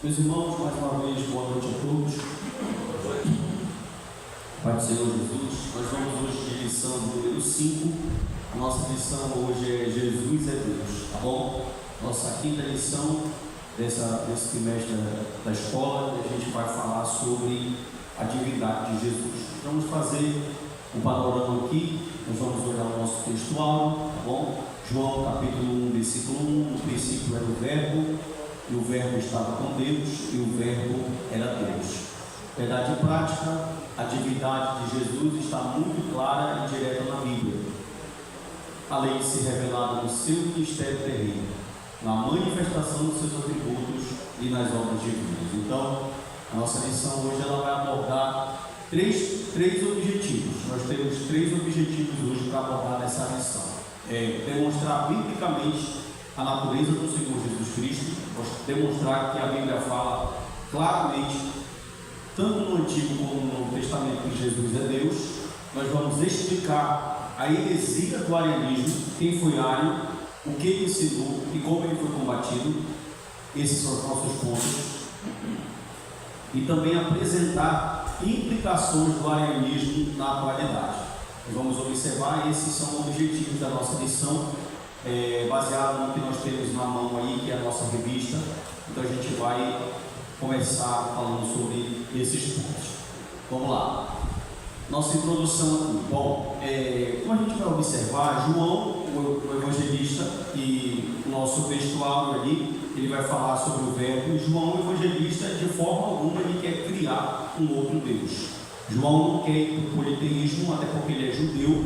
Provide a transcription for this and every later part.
Meus irmãos, mais uma vez, boa noite a todos. Pai do Senhor Jesus, nós vamos hoje de lição número 5. A nossa lição hoje é Jesus é Deus, tá bom? Nossa quinta lição desse trimestre da escola, a gente vai falar sobre a divindade de Jesus. Vamos fazer um panorama aqui, nós vamos olhar o nosso textual, tá bom? João capítulo 1, versículo 1, no princípio era o verbo, e o verbo estava com Deus, e o verbo era Deus. Verdade prática, a divindade de Jesus está muito clara e direta na Bíblia, além de ser revelada no seu ministério terreno, na manifestação dos seus atributos e nas obras divinas. Então, a nossa lição hoje ela vai abordar três objetivos. Nós temos três objetivos hoje para abordar nessa lição. Demonstrar biblicamente a natureza do Senhor Jesus Cristo, demonstrar que a Bíblia fala claramente, tanto no Antigo como no Novo Testamento, que Jesus é Deus. Nós vamos explicar a heresia do arianismo, quem foi Ário, o que ele ensinou e como ele foi combatido. Esses são os nossos pontos. E também apresentar implicações do arianismo na atualidade. Nós vamos observar, esses são os objetivos da nossa lição, baseado no que nós temos na mão aí, que é a nossa revista. Então a gente vai começar falando sobre esses pontos. Vamos lá. Nossa introdução aqui. Bom, como a gente vai observar, João, o evangelista, e o nosso textual ali, ele vai falar sobre o verbo. João, o evangelista, de forma alguma ele quer criar um outro Deus. João não quer ir para o politeísmo, até porque ele é judeu,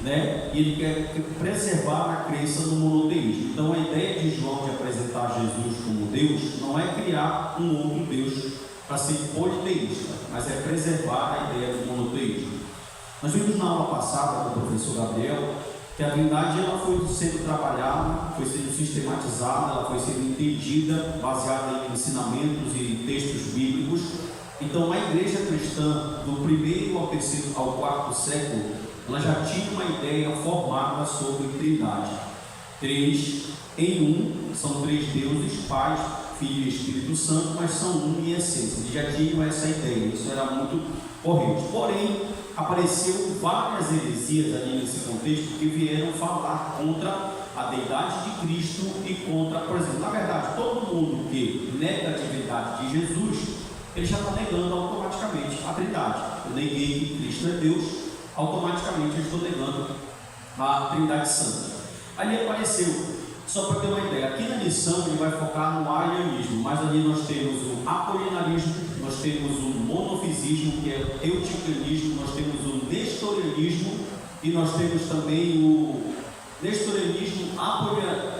né? E ele quer preservar a crença no monoteísmo. Então a ideia de João de apresentar Jesus como Deus não é criar um outro Deus para ser politeísta, mas é preservar a ideia do monoteísmo. Nós vimos na aula passada com o professor Gabriel que a Trindade ela foi sendo trabalhada, foi sendo sistematizada, ela foi sendo entendida, baseada em ensinamentos e textos bíblicos. Então a igreja cristã do primeiro ao terceiro ao quarto século, ela já tinha uma ideia formada sobre Trindade. Três em um, são três deuses, Pai, Filho e Espírito Santo, mas são um em essência. Eles já tinham essa ideia, isso era muito corrente. Porém, apareceu várias heresias ali nesse contexto que vieram falar contra a deidade de Cristo e contra, por exemplo, na verdade, todo mundo que nega a divindade de Jesus, ele já está negando automaticamente a Trindade. Eu neguei que Cristo é Deus, automaticamente eu estou negando a Trindade Santa. Ali apareceu, só para ter uma ideia, aqui na lição ele vai focar no arianismo, mas ali nós temos o apolinarismo, nós temos o monofisismo, que é o eutiquianismo, nós temos o nestorianismo e nós temos também o nestorianismo,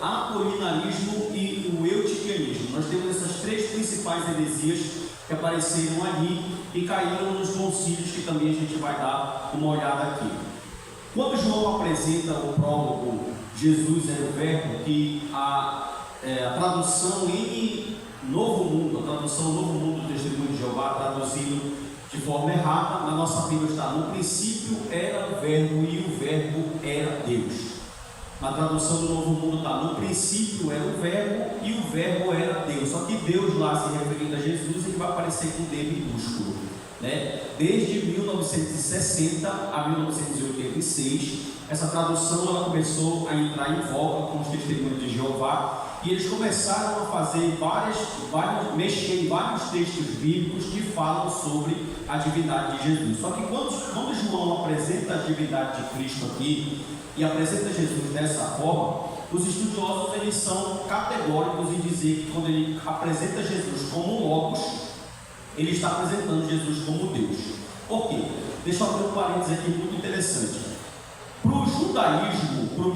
apolinarismo e o eutiquianismo. Nós temos essas três principais heresias que apareceram ali e caíram nos concílios, que também a gente vai dar uma olhada aqui. Quando João apresenta o prólogo Jesus é o verbo, que a tradução em Novo Mundo, a tradução Novo Mundo do Testemunho de Jeová, traduzido de forma errada, na nossa Bíblia está: no princípio era o verbo e o verbo era Deus. Na tradução do Novo Mundo está: no princípio era o verbo e o verbo era Deus. Só que Deus, lá se referindo a Jesus, ele vai aparecer com D minúsculo, né? Desde 1960 a 1986, essa tradução ela começou a entrar em voga com os testemunhos de Jeová, e eles começaram a fazer mexer em vários textos bíblicos que falam sobre a divindade de Jesus. Só que quando João apresenta a divindade de Cristo aqui e apresenta Jesus dessa forma, os estudiosos eles são categóricos em dizer que quando ele apresenta Jesus como Logos, ele está apresentando Jesus como Deus. Por quê? Deixa eu abrir um parênteses aqui muito interessante. Para o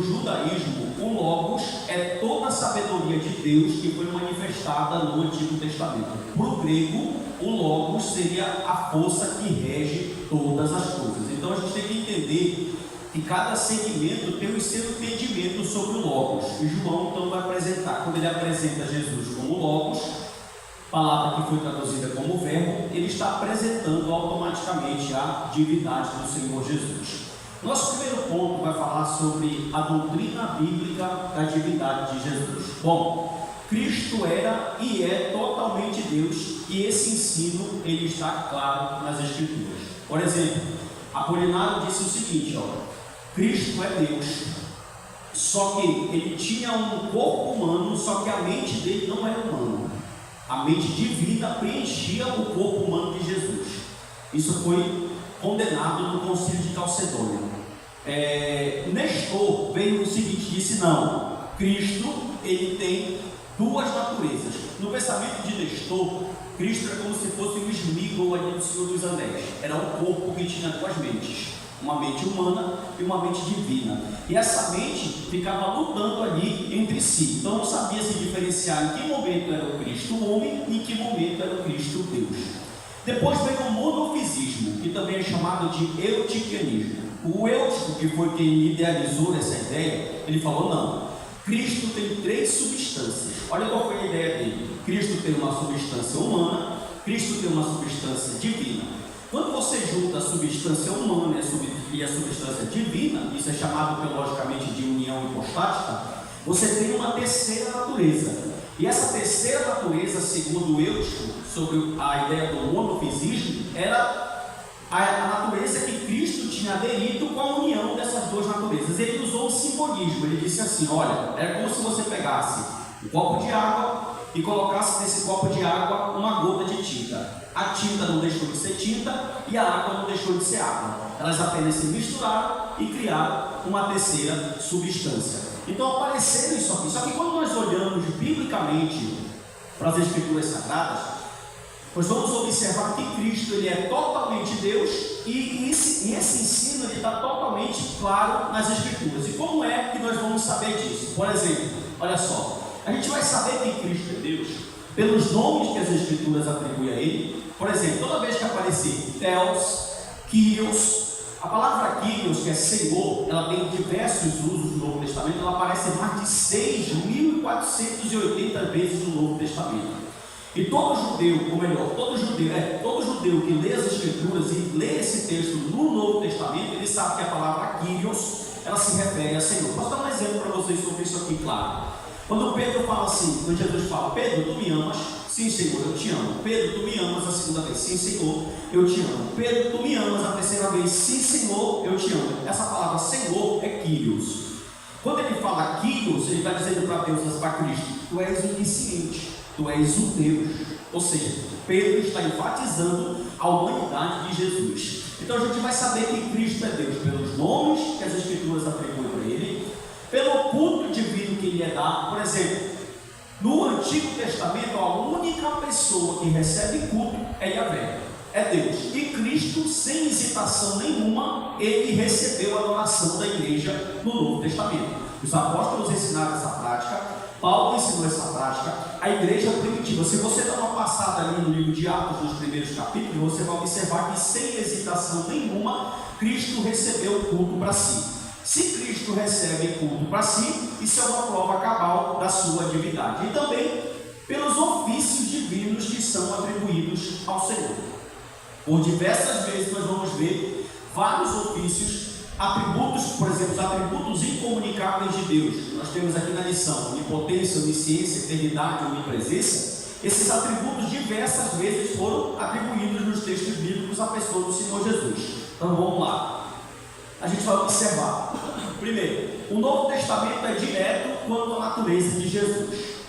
judaísmo, o Logos é toda a sabedoria de Deus que foi manifestada no Antigo Testamento. Para o grego, o Logos seria a força que rege todas as coisas. Então a gente tem que entender que cada segmento tem o seu entendimento sobre o Logos. E João então vai apresentar, quando ele apresenta Jesus como Logos, palavra que foi traduzida como verbo, ele está apresentando automaticamente a divindade do Senhor Jesus. Nosso primeiro ponto vai falar sobre a doutrina bíblica da divindade de Jesus. Bom, Cristo era e é totalmente Deus, e esse ensino ele está claro nas Escrituras. Por exemplo, Apolinário disse o seguinte, Cristo é Deus, só que ele tinha um corpo humano, só que a mente dele não era humana. A mente divina preenchia o corpo humano de Jesus. Isso foi condenado no Concílio de Calcedônia. Nestor veio o seguinte, disse não, Cristo ele tem duas naturezas. No pensamento de Nestor, Cristo era como se fosse um Sméagol ali do Senhor dos Anéis. Era um corpo que tinha duas mentes, uma mente humana e uma mente divina. E essa mente ficava lutando ali entre si. Então não sabia se diferenciar em que momento era o Cristo homem e em que momento era o Cristo Deus. Depois veio o monofisismo, que também é chamado de eutiquianismo. O Eutico, que foi quem idealizou essa ideia, ele falou não, Cristo tem três substâncias. Olha qual foi a ideia dele. Cristo tem uma substância humana, Cristo tem uma substância divina. Quando você junta a substância humana e a substância divina, isso é chamado teologicamente de união hipostática, você tem uma terceira natureza. E essa terceira natureza, segundo o Eutico, sobre a ideia do monofisismo, era a natureza que Cristo tinha aderido com a união dessas duas naturezas. Ele usou um simbolismo, ele disse assim, olha, era como se você pegasse um copo de água e colocasse nesse copo de água uma gota de tinta. A tinta não deixou de ser tinta e a água não deixou de ser água. Elas apenas se misturaram e criaram uma terceira substância. Então apareceram isso aqui. Só que quando nós olhamos biblicamente para as Escrituras Sagradas, nós vamos observar que Cristo ele é totalmente Deus e esse ensino ele está totalmente claro nas Escrituras. E como é que nós vamos saber disso? Por exemplo, olha só, a gente vai saber que Cristo é Deus pelos nomes que as Escrituras atribuem a Ele. Por exemplo, toda vez que aparecer Theos, Kyrios, a palavra Kyrios, que é Senhor, ela tem diversos usos no Novo Testamento, ela aparece mais de 6.480 vezes no Novo Testamento. E todo judeu, ou melhor, todo judeu que lê as Escrituras e lê esse texto no Novo Testamento, ele sabe que a palavra Kyrios, ela se refere a Senhor. Posso dar um exemplo para vocês sobre isso aqui, claro. Quando Pedro fala assim, quando Jesus fala, Pedro, tu me amas? Sim, Senhor, eu te amo. Pedro, tu me amas a segunda vez? Sim, Senhor, eu te amo. Pedro, tu me amas a terceira vez? Sim, Senhor, eu te amo. Essa palavra Senhor é Kyrios. Quando ele fala Kyrios, ele está dizendo para Deus, para Cristo, tu és onisciente, tu és o Deus. Ou seja, Pedro está enfatizando a humanidade de Jesus. Então a gente vai saber que Cristo é Deus pelos nomes que as Escrituras atribuem para Ele, pelo culto divino que Ele é dado. Por exemplo, no Antigo Testamento, a única pessoa que recebe culto é Yahvé, é Deus. E Cristo, sem hesitação nenhuma, Ele recebeu a adoração da igreja no Novo Testamento. Os apóstolos ensinaram essa prática, Paulo ensinou essa prática, a igreja primitiva. Se você dá uma passada ali no livro de Atos, nos primeiros capítulos, você vai observar que sem hesitação nenhuma, Cristo recebeu o culto para si. Se Cristo recebe culto para si, isso é uma prova cabal da sua divindade. E também pelos ofícios divinos que são atribuídos ao Senhor. Por diversas vezes nós vamos ver vários ofícios, atributos, por exemplo, os atributos incomunicáveis de Deus. Nós temos aqui na lição onipotência, onisciência, eternidade, onipresença. Esses atributos diversas vezes foram atribuídos nos textos bíblicos à pessoa do Senhor Jesus. Então vamos lá. A gente vai observar. Primeiro, o Novo Testamento é direto quanto à natureza de Jesus.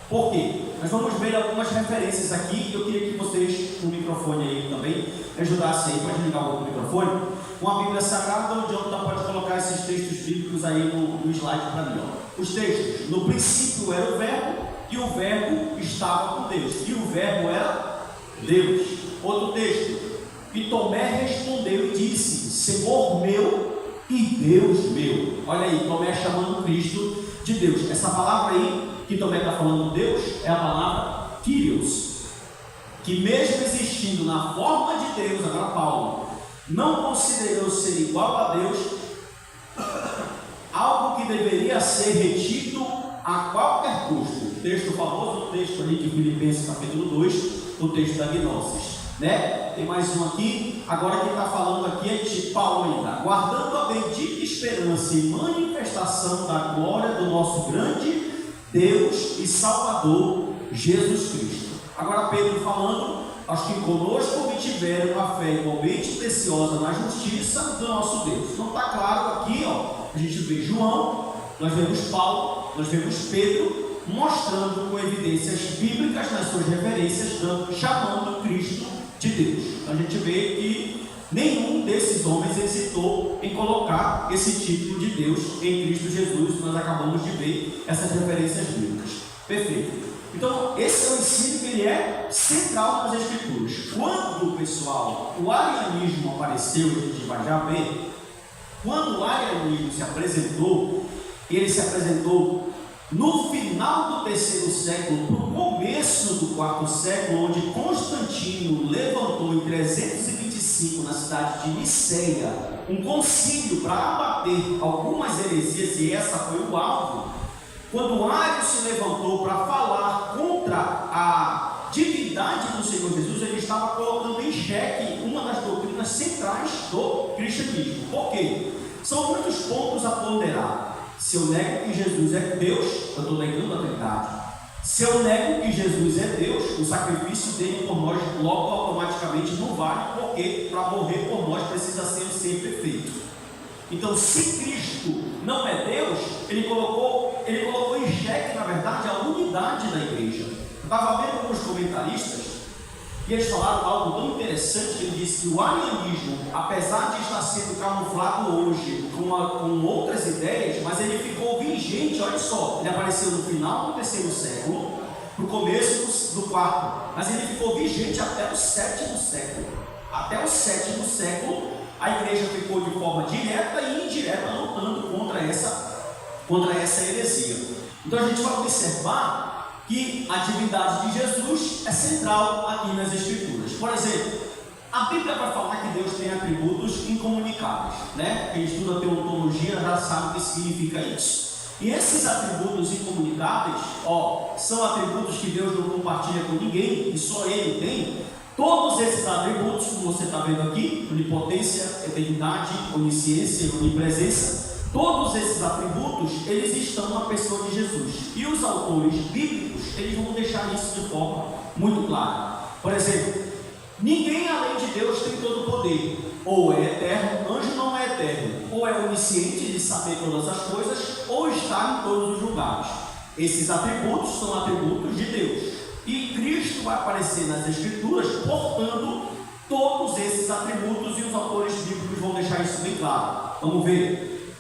Por quê? Nós vamos ver algumas referências aqui. Eu queria que vocês, no microfone aí também, ajudassem aí. Pode ligar o microfone? Com a Bíblia Sagrada, o Jonathan pode colocar esses textos bíblicos aí no slide para mim. Os textos: no princípio era o Verbo, e o Verbo estava com Deus, e o Verbo era Deus. Outro texto: e Tomé respondeu e disse: Senhor meu e Deus meu. Olha aí, Tomé chamando Cristo de Deus. Essa palavra aí que Tomé está falando Deus é a palavra Kyrios, que mesmo existindo na forma de Deus, agora Paulo não considerou ser igual a Deus, algo que deveria ser retido a qualquer custo. Texto famoso, o texto ali de Filipenses capítulo 2, o texto da Gnosis, né? Tem mais um aqui. Agora quem está falando aqui é de Paulo ainda. Guardando a bendita esperança e manifestação da glória do nosso grande Deus e Salvador Jesus Cristo. Agora Pedro falando, aos que conosco obtiveram a fé igualmente preciosa na justiça do nosso Deus. Então está claro aqui, a gente vê João, nós vemos Paulo, nós vemos Pedro, mostrando com evidências bíblicas nas suas referências, chamando Cristo de Deus. Então a gente vê que nenhum desses homens hesitou em colocar esse título de Deus em Cristo Jesus. Nós acabamos de ver essas referências bíblicas. Perfeito. Então esse é o ensino que ele é central nas Escrituras. Quando, pessoal, o arianismo apareceu, a gente vai já ver, quando o arianismo se apresentou, ele se apresentou no final do terceiro século, para o começo do quarto século, onde Constantino levantou em 325 na cidade de Niceia um concílio para abater algumas heresias, e essa foi o alvo. Quando Ario se levantou para falar contra a divindade do Senhor Jesus, ele estava colocando em xeque uma das doutrinas centrais do cristianismo. Por quê? São muitos pontos a ponderar. Se eu nego que Jesus é Deus, eu estou negando a Trindade. Se eu nego que Jesus é Deus, o sacrifício dele por nós logo automaticamente não vale, porque para morrer por nós precisa ser perfeito. Então, se Cristo não é Deus, ele colocou em xeque, na verdade, a unidade da igreja. Eu estava vendo alguns comentaristas e eles falaram algo tão interessante. Ele disse que o arianismo, apesar de estar sendo camuflado hoje com outras ideias, mas ele ficou vigente. Olha só, ele apareceu no final do terceiro século, no começo do quarto, mas ele ficou vigente até o sétimo século. Até o sétimo século, a igreja ficou de forma direta e indireta lutando contra essa heresia. Então a gente vai observar que a divindade de Jesus é central aqui nas Escrituras. Por exemplo, a Bíblia vai falar que Deus tem atributos incomunicáveis, né? Quem estuda teologia já sabe o que significa isso. E esses atributos incomunicáveis, são atributos que Deus não compartilha com ninguém, e só Ele tem. Todos esses atributos, como você está vendo aqui, onipotência, eternidade, onisciência, onipresença, todos esses atributos, eles estão na pessoa de Jesus. E os autores bíblicos, eles vão deixar isso de forma muito clara. Por exemplo, ninguém além de Deus tem todo o poder. Ou é eterno, anjo não é eterno. Ou é onisciente de saber todas as coisas, ou está em todos os lugares. Esses atributos são atributos de Deus. E Cristo vai aparecer nas Escrituras portando todos esses atributos, e os autores bíblicos vão deixar isso bem claro. Vamos ver.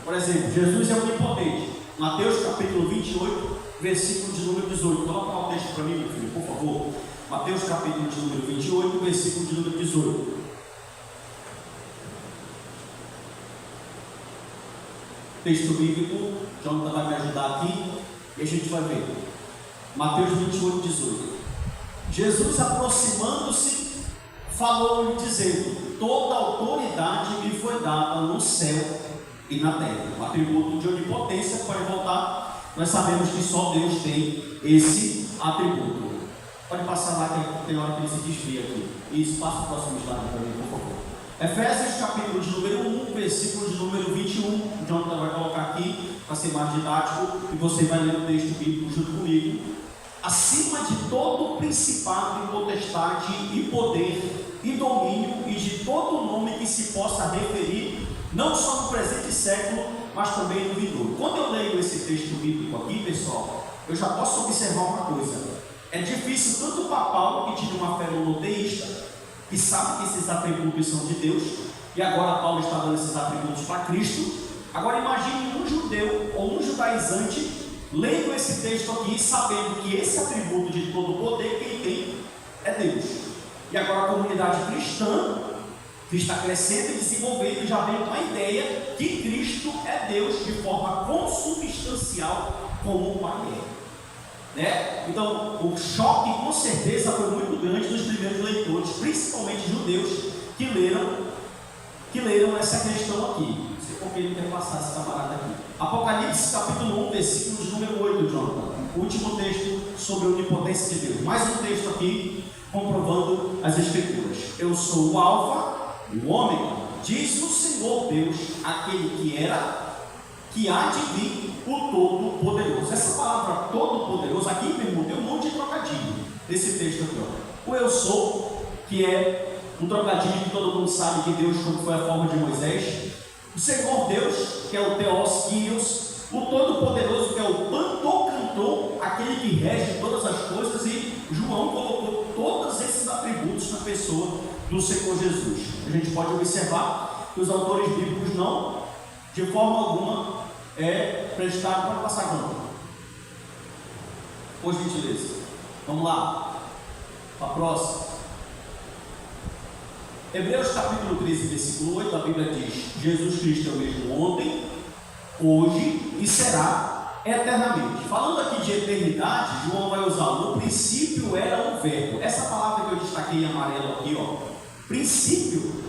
Por exemplo, Jesus é onipotente. Mateus capítulo 28, versículo de número 18. Coloca o texto para mim, meu filho, por favor. Mateus capítulo de número 28, versículo de número 18. Texto bíblico, Jonathan vai me ajudar aqui e a gente vai ver. Mateus 28, 18. Jesus, aproximando-se, falou-lhe dizendo: toda autoridade me foi dada no céu e na terra. O atributo de onipotência, pode voltar, nós sabemos que só Deus tem esse atributo. Pode passar lá, que tem hora que ele se desvia aqui. Isso, passa o próximo slide para mim, por favor. Efésios capítulo de número 1, versículo de número 21. Então vai colocar aqui para ser mais didático, e você vai ler o texto bíblico junto comigo. Acima de todo principado e potestade e poder e domínio, e de todo nome que se possa referir, não só no presente século, mas também no vindouro. Quando eu leio esse texto bíblico aqui, pessoal, eu já posso observar uma coisa. É difícil tanto para Paulo, que tinha uma fé monoteísta, que sabe que esses atributos são de Deus, e agora Paulo está dando esses atributos para Cristo. Agora imagine um judeu ou um judaizante lendo esse texto aqui, sabendo que esse atributo de todo poder, quem tem é Deus. E agora a comunidade cristã, que está crescendo e desenvolvendo, já vem com a ideia que Cristo é Deus de forma consubstancial, como o Pai é. Né? Então, o choque com certeza foi muito grande dos primeiros leitores, principalmente judeus, que leram essa questão aqui. Não sei por que ele quer passar essa camarada aqui. Apocalipse capítulo 1, versículo de número 8, Jonathan. O último texto sobre a onipotência de Deus. Mais um texto aqui comprovando as Escrituras. Eu sou o Alfa e o Ômega, diz o Senhor Deus, aquele que era, que há de vir, o Todo-Poderoso. Essa palavra Todo-Poderoso aqui, meu irmão, tem um monte de trocadilho. desse texto aqui, ó. O eu sou, que é um trocadilho que todo mundo sabe que Deus, como foi a forma de Moisés. O Senhor Deus, que é o Theos Kyrios. O Todo-Poderoso, que é o Pantocrator, aquele que rege todas as coisas. E João colocou todos esses atributos na pessoa do Senhor Jesus. A gente pode observar que os autores bíblicos não, de forma alguma, prestaram para passar conta. Por gentileza. Vamos lá. Para a próxima. Hebreus capítulo 13, versículo 8, a Bíblia diz: Jesus Cristo é o mesmo ontem, hoje e será eternamente. Falando aqui de eternidade, João vai usar: no princípio era o verbo. Essa palavra que eu destaquei em amarelo aqui, ó, princípio,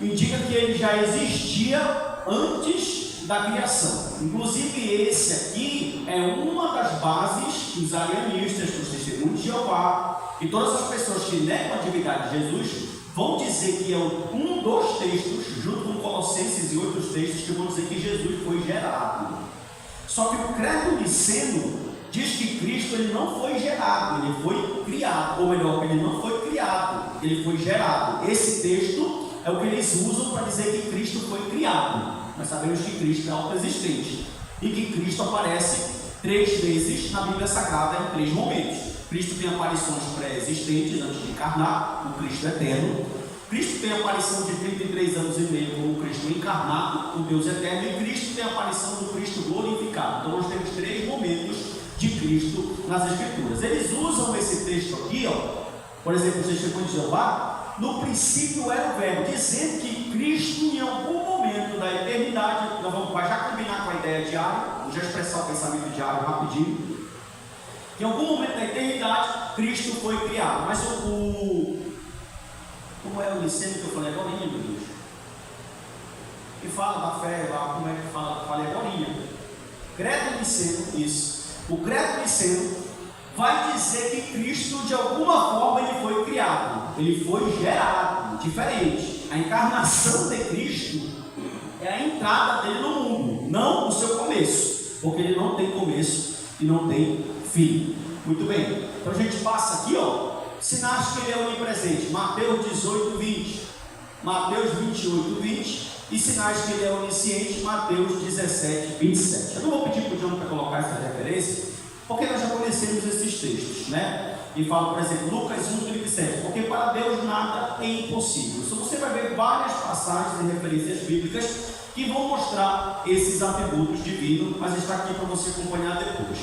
indica que ele já existia antes da criação. Inclusive esse aqui é uma das bases que os arianistas, os testemunhos de Jeová e todas as pessoas que negam a divindade de Jesus vão dizer que é um dos textos, junto com Colossenses e outros textos, que vão dizer que Jesus foi gerado. Só que o credo niceno diz que Cristo ele não foi gerado, ele foi criado. Ou melhor, ele não foi criado, ele foi gerado. Esse texto é o que eles usam para dizer que Cristo foi criado. Nós sabemos que Cristo é autoexistente e que Cristo aparece 3 vezes na Bíblia Sagrada em 3 momentos. Cristo tem aparições pré-existentes antes de encarnar, o Cristo eterno. Cristo tem a aparição de 33 anos e meio como o Cristo encarnado, o Deus eterno. E Cristo tem a aparição do Cristo glorificado. Então nós temos 3 momentos de Cristo nas Escrituras. Eles usam esse texto aqui, ó, por exemplo, o testemunho de Jeová, no princípio era o verbo, dizendo que Cristo em algum momento da eternidade, nós vamos já combinar com a ideia diária, vamos já expressar o pensamento diário rapidinho. Em algum momento da eternidade, Cristo foi criado. Mas como é o niceno que eu falei agora, meu Deus? Que fala da fé lá, como é que fala? Falei agora. Credo niceno, isso. O credo niceno vai dizer que Cristo, de alguma forma, ele foi criado. Ele foi gerado, diferente. A encarnação de Cristo é a entrada dele no mundo, não o seu começo. Porque ele não tem começo e não tem fim. Muito bem, então a gente passa aqui, ó, sinais que ele é onipresente. Mateus 18, 20, Mateus 28, 20, e sinais que ele é onisciente. Mateus 17, 27. Eu não vou pedir para o John para colocar essa referência, porque nós já conhecemos esses textos, né? E fala, por exemplo, Lucas 1, 37, porque para Deus nada é impossível. Então você vai ver várias passagens e referências bíblicas que vão mostrar esses atributos divinos, mas está aqui para você acompanhar depois.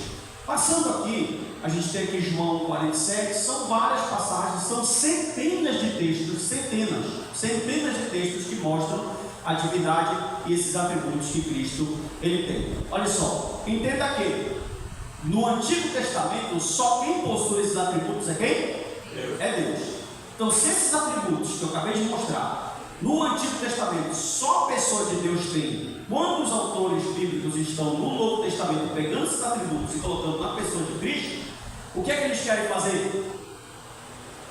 Passando aqui, a gente tem aqui João 47, são várias passagens, são centenas de textos, centenas de textos que mostram a divindade e esses atributos que Cristo ele tem. Olha só, entenda que no Antigo Testamento, só quem possui esses atributos é quem? Deus. É Deus. Então, se esses atributos que eu acabei de mostrar, no Antigo Testamento, só a pessoa de Deus tem, quando os autores bíblicos estão no Novo Testamento pegando esses atributos e colocando na pessoa de Cristo, o que é que eles querem fazer?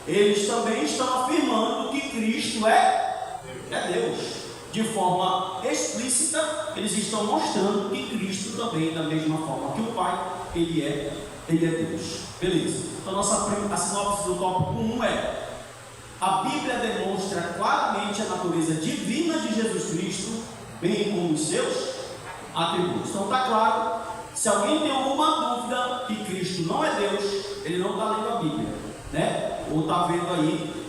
Eles também estão afirmando que Cristo é Deus. De forma explícita, eles estão mostrando que Cristo também, da mesma forma que o Pai, ele é Deus. Beleza. Então, a sinopse do tópico 1 é: a Bíblia demonstra claramente a natureza divina de Jesus Cristo, bem como os seus atributos. Então está claro, se alguém tem alguma dúvida que Cristo não é Deus, ele não está lendo a Bíblia, né? Ou está vendo aí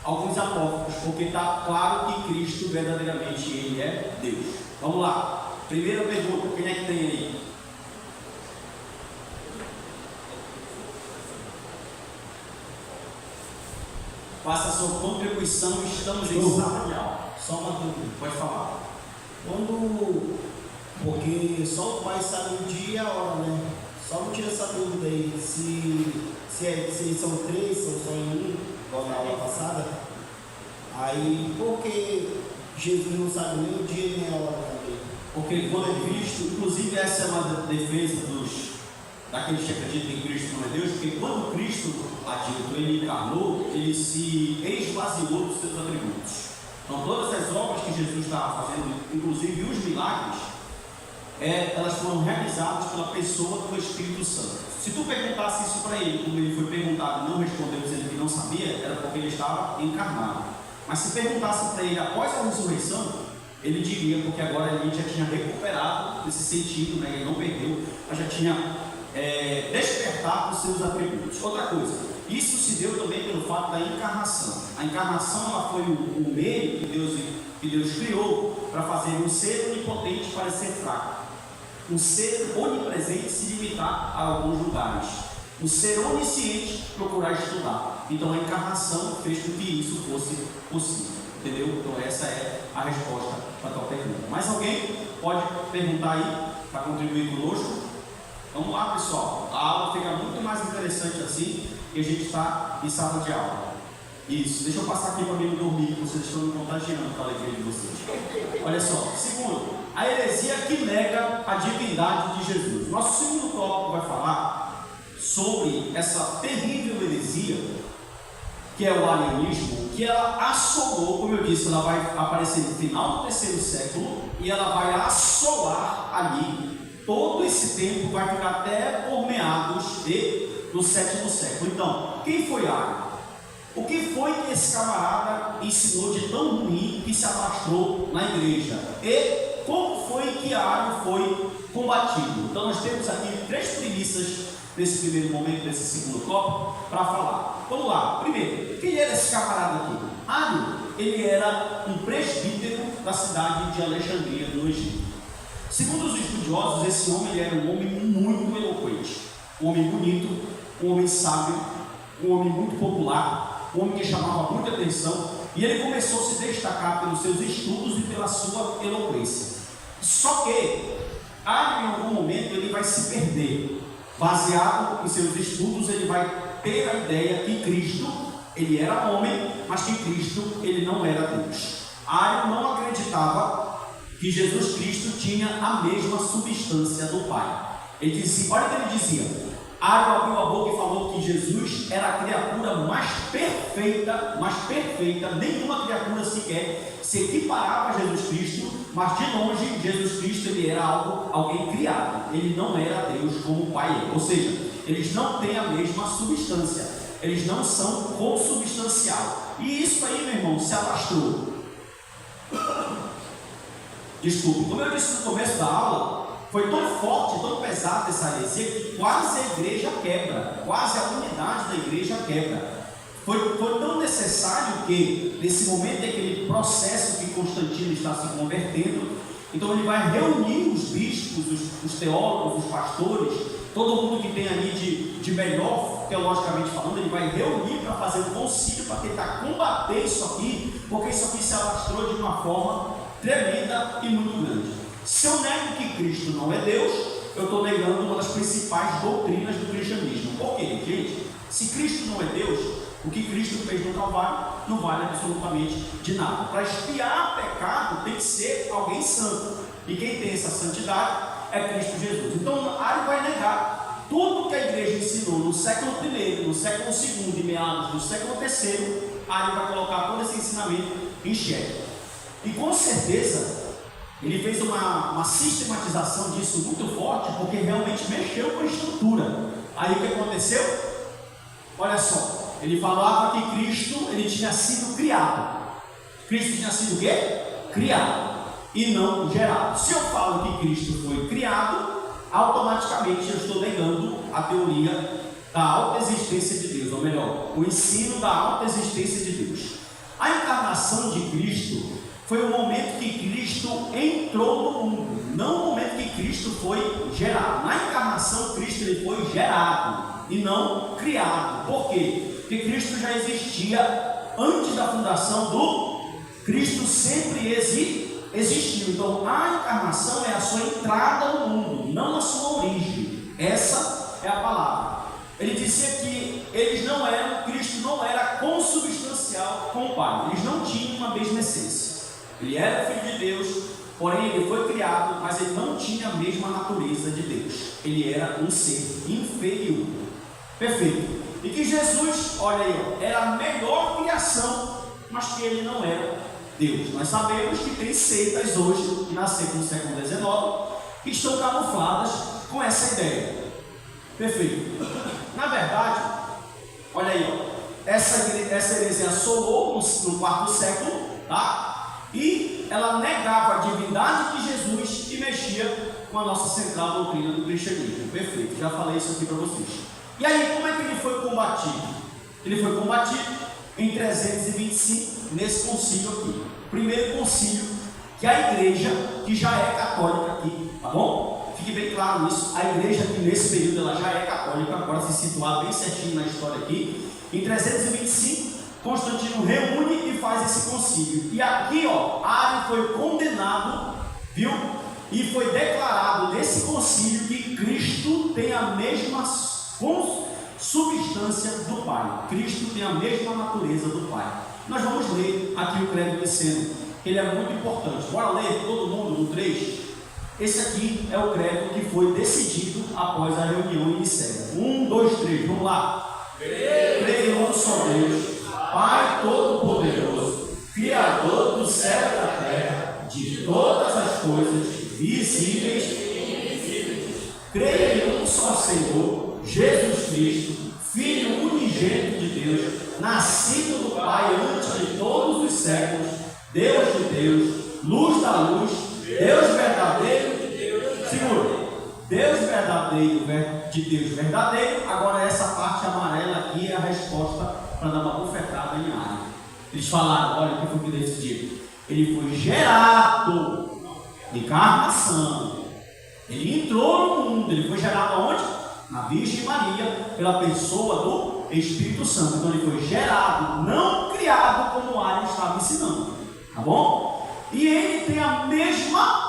alguns apócrifos, porque está claro que Cristo verdadeiramente ele é Deus. Vamos lá, primeira pergunta, quem é que tem aí? Faça a sua contribuição, estamos em sala de aula. Só uma dúvida, pode falar. Porque só o Pai sabe o dia e a hora, né? Só me tira essa dúvida aí, se são 3, são só em um, igual na aula passada. Aí, por que Jesus não sabe nem o dia nem a hora também? Porque quando Cristo, inclusive essa é uma defesa daqueles que acreditam em Cristo não é Deus, porque quando Cristo adito, ele encarnou, ele se esvaziou dos seus atributos. Então todas as obras que Jesus estava fazendo, inclusive os milagres, elas foram realizadas pela pessoa do Espírito Santo. Se tu perguntasse isso para ele, como ele foi perguntado e não respondeu dizendo que não sabia, era porque ele estava encarnado. Mas se perguntasse para ele após a ressurreição, ele diria, porque agora ele já tinha recuperado esse sentido, né? Ele não perdeu, mas já tinha despertado os seus atributos. Outra coisa, isso se deu também pelo fato da encarnação. A encarnação ela foi o meio que Deus criou para fazer um ser onipotente parecer fraco, um ser onipresente se limitar a alguns lugares, um ser onisciente procurar estudar. Então a encarnação fez com que isso fosse possível, entendeu? Então essa é a resposta para a tua pergunta. Mais alguém pode perguntar aí para contribuir conosco? Vamos lá, pessoal, a aula fica muito mais interessante assim, que a gente está em sala de aula. Isso, deixa eu passar aqui para mim não dormir, que vocês estão me contagiando com a alegria de vocês. Olha só, segundo, a heresia que nega a divindade de Jesus. Nosso segundo tópico vai falar sobre essa terrível heresia, que é o arianismo, que ela assolou, como eu disse, ela vai aparecer no final do 3º século, e ela vai assolar ali. Todo esse tempo vai ficar até por meados do 7º século. Então, quem foi Ario? O que foi que esse camarada ensinou de tão ruim que se alastrou na igreja? E como foi que Ario foi combatido? Então nós temos aqui 3 premissas nesse primeiro momento, nesse segundo tópico, para falar. Vamos lá. Primeiro, quem era esse camarada aqui? Ario, ele era um presbítero da cidade de Alexandria, no Egito. Segundo os estudiosos, esse homem ele era um homem muito eloquente, um homem bonito, um homem sábio, um homem muito popular, um homem que chamava muita atenção, e ele começou a se destacar pelos seus estudos e pela sua eloquência. Só que, em algum momento, ele vai se perder. Baseado em seus estudos, ele vai ter a ideia que Cristo, ele era homem, mas que Cristo, ele não era Deus. Ario não acreditava que Jesus Cristo tinha a mesma substância do Pai. Ele dizia, olha o que ele dizia. Ario abriu a boca e falou que Jesus era a criatura mais perfeita, nenhuma criatura sequer se equiparava a Jesus Cristo, mas de longe Jesus Cristo ele era alguém criado, ele não era Deus como o Pai é. Ou seja, eles não têm a mesma substância, eles não são consubstancial. E isso aí, meu irmão, se alastrou. Desculpe, como eu disse no começo da aula, foi tão forte, tão pesada essa heresia que quase a igreja quebra, quase a unidade da igreja quebra. Foi tão necessário que, nesse momento, aquele processo que Constantino está se convertendo, então ele vai reunir os bispos, os teólogos, os pastores, todo mundo que tem ali de melhor, teologicamente falando, ele vai reunir para fazer um concílio, para tentar combater isso aqui, porque isso aqui se alastrou de uma forma tremenda e muito grande. Se eu nego que Cristo não é Deus, eu estou negando uma das principais doutrinas do cristianismo. Por quê, gente? Se Cristo não é Deus, o que Cristo fez no Calvário não vale absolutamente de nada. Para expiar pecado tem que ser alguém santo, e quem tem essa santidade é Cristo Jesus. Então Ario vai negar tudo que a igreja ensinou no século I, no século II e meados do século III. Ario vai colocar todo esse ensinamento em xeque. E com certeza ele fez uma sistematização disso muito forte, porque realmente mexeu com a estrutura. Aí o que aconteceu? Olha só, ele falava que Cristo ele tinha sido criado. Cristo tinha sido o quê? Criado e não gerado. Se eu falo que Cristo foi criado, automaticamente eu estou negando a teoria da autoexistência de Deus, ou melhor, o ensino da autoexistência de Deus. A encarnação de Cristo foi o momento que Cristo entrou no mundo, não o momento que Cristo foi gerado. Na encarnação, Cristo ele foi gerado e não criado. Por quê? Porque Cristo já existia antes da fundação do Cristo, sempre existiu. Então, a encarnação é a sua entrada no mundo, não a sua origem. Essa é a palavra. Ele dizia que Cristo não era consubstancial com o Pai, eles não tinham uma mesma essência. Ele era filho de Deus, porém ele foi criado, mas ele não tinha a mesma natureza de Deus. Ele era um ser inferior. Perfeito. E que Jesus, olha aí, era a melhor criação, mas que ele não era Deus. Nós sabemos que tem seitas hoje, que nasceram no século XIX, que estão camufladas com essa ideia. Perfeito. Na verdade, olha aí, ó, essa heresia assolou no quarto século, tá? E ela negava a divindade de Jesus e mexia com a nossa central doutrina do cristianismo. Perfeito, já falei isso aqui para vocês. E aí, como é que ele foi combatido? Ele foi combatido em 325, nesse concílio aqui. Primeiro concílio que a igreja, que já é católica aqui, tá bom? Fique bem claro isso. A igreja que nesse período ela já é católica, agora se situar bem certinho na história aqui. Em 325, Constantino reúne e faz esse concílio. E aqui, ó, Ário foi condenado, viu? E foi declarado nesse concílio que Cristo tem a mesma substância do Pai. Cristo tem a mesma natureza do Pai. Nós vamos ler aqui o credo niceno, que ele é muito importante. Bora ler todo mundo no 3? Esse aqui é o credo que foi decidido após a reunião em Nicéia. 1, 2, 3, vamos lá. Creio em um só Deus, Pai Todo-Poderoso, Criador do céu e da terra, de todas as coisas visíveis e invisíveis. Creio em um só Senhor, Jesus Cristo, Filho unigênito de Deus, nascido do Pai antes de todos os séculos, Deus de Deus, luz da luz, Deus verdadeiro de Deus. Segura. Deus verdadeiro de Deus verdadeiro. Agora essa parte amarela aqui é a resposta para dar uma bufetada em Ário. Eles falaram, olha o que foi que decidiram. Ele foi gerado, encarnação. Ele entrou no mundo, ele foi gerado aonde? Na Virgem Maria, pela pessoa do Espírito Santo. Então ele foi gerado, não criado, como o Ário estava ensinando. Tá bom? E ele tem a mesma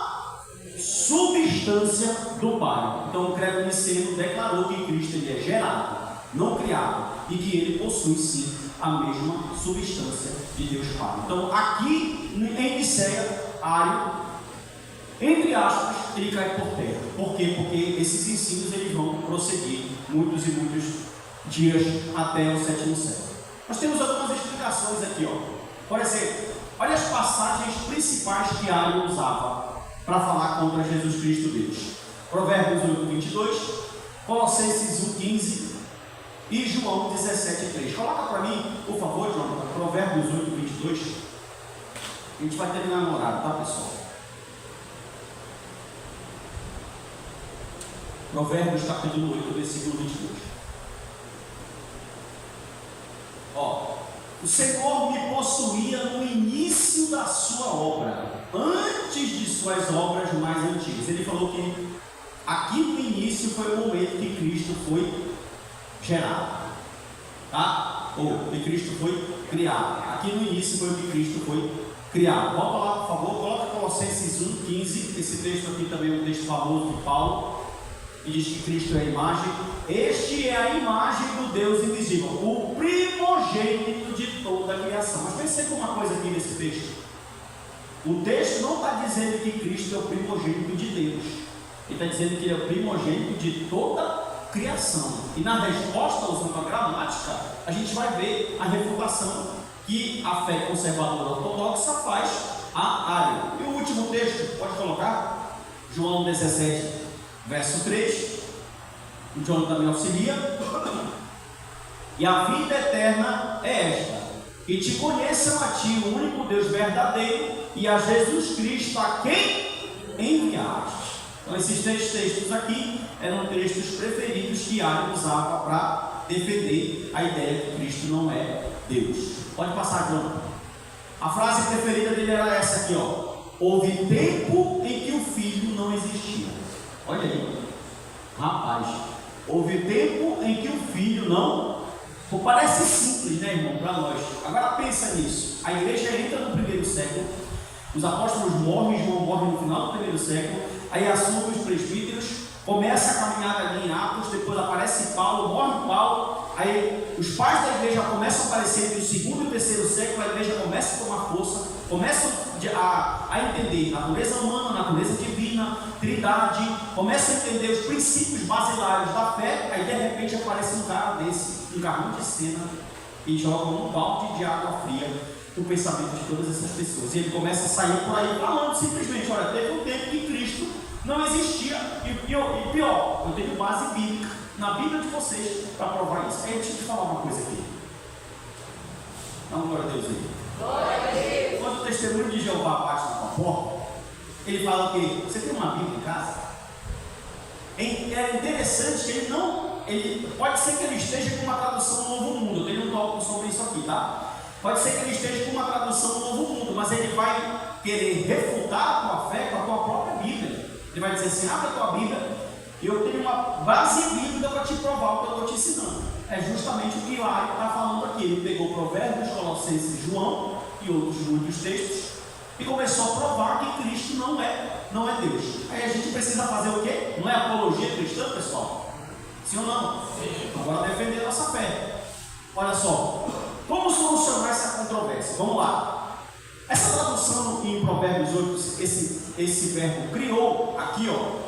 substância do Pai. Então o credo niceno declarou que Cristo ele é gerado, não criado, e que ele possui sim a mesma substância de Deus Pai. Então aqui em Nicéia, Ário, entre aspas, ele cai por terra. Por quê? Porque esses ensinos eles vão prosseguir muitos e muitos dias até o 7º século. Nós temos algumas explicações aqui, ó. Por exemplo, olha as passagens principais que Ário usava para falar contra Jesus Cristo Deus. Provérbios 8, 22, Colossenses 1, 15 e João 17, 3. Coloca para mim, por favor, Jonathan, Provérbios 8, 22. A gente vai terminar no horário, tá, pessoal? Provérbios capítulo 8, versículo 22. Ó, o Senhor me possuía no início da sua obra, antes de suas obras mais antigas. Ele falou que aqui no início foi o momento que Cristo foi gerado, tá? Ou que Cristo foi criado. Aqui no início foi o que Cristo foi criado. Volta lá, por favor, coloca Colossenses 1, 15. Esse texto aqui também é um texto famoso de Paulo, que diz que Cristo é a imagem. Este é a imagem do Deus invisível, o primogênito de toda a criação. Mas pense uma coisa aqui nesse texto. O texto não está dizendo que Cristo é o primogênito de Deus. Ele está dizendo que ele é o primogênito de toda a criação. E na resposta, usando a gramática, a gente vai ver a refutação que a fé conservadora ortodoxa faz a Ário. E o último texto, pode colocar? João 17, verso 3. O João também auxilia. E a vida eterna é esta: que te conheçam a ti, o único Deus verdadeiro, e a Jesus Cristo, a quem enviaste. Então esses três textos aqui eram textos preferidos que Ário usava para defender a ideia que Cristo não é Deus. Pode passar, João. A frase preferida dele era essa aqui, ó: houve tempo em que o Filho não existia. Olha aí, rapaz, houve tempo em que o Filho não... Pô, parece simples, né, irmão, para nós. Agora pensa nisso. A igreja entra no 1º século, os apóstolos morrem, João morre no final do 1º século, aí assumem os presbíteros, começa a caminhada ali em Atos, depois aparece Paulo, morre Paulo, aí os pais da igreja começam a aparecer entre o 2º e o 3º século, a igreja começa a tomar força, começa a entender a natureza humana, a natureza divina, trindade, começa a entender os princípios basilares da fé, aí de repente aparece um cara desse, um carrão de cena, e joga um balde de água fria no pensamento de todas essas pessoas. E ele começa a sair por aí falando simplesmente: olha, teve um tempo que Cristo Não existia, e pior, eu tenho base bíblica na Bíblia de vocês para provar isso. Aí deixa eu te falar uma coisa aqui. Dá uma glória a Deus aí. Glória a Deus. Quando o testemunho de Jeová bate na tua porta, ele fala o quê? Você tem uma Bíblia em casa? É interessante que ele pode ser que ele esteja com uma tradução Novo Mundo. Eu tenho um tópico sobre isso aqui, tá? Pode ser que ele esteja com uma tradução Novo Mundo, mas ele vai querer refutar a tua fé com a tua própria Bíblia. Ele vai dizer assim: abre a tua Bíblia, eu tenho uma base bíblica para te provar o que eu estou te ensinando. É justamente o que Hilário está falando aqui. Ele pegou Provérbios, Colossenses, João e outros muitos textos e começou a provar que Cristo não é Deus. Aí a gente precisa fazer o quê? Não é apologia cristã, pessoal? Sim ou não? Sim. Agora defender a nossa fé. Olha só, como solucionar essa controvérsia? Vamos lá. Essa tradução em Provérbios 8, esse verbo criou, aqui ó,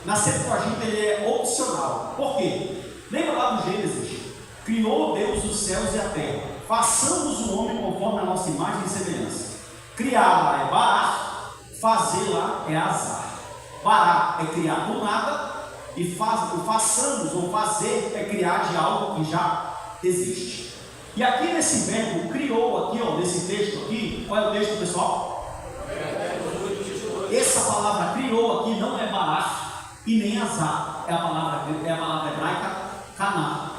na Septuaginta ele é opcional. Por quê? Lembra lá do Gênesis? Criou Deus os céus e a terra. Façamos o homem conforme a nossa imagem e semelhança. Criar lá é bará, fazer lá é azar. Bará é criar do nada, e façamos ou fazer é criar de algo que já existe. E aqui nesse verbo criou, aqui ó, nesse texto aqui, qual é o texto, pessoal? Essa palavra criou aqui não é bará e nem azar, é a palavra hebraica caná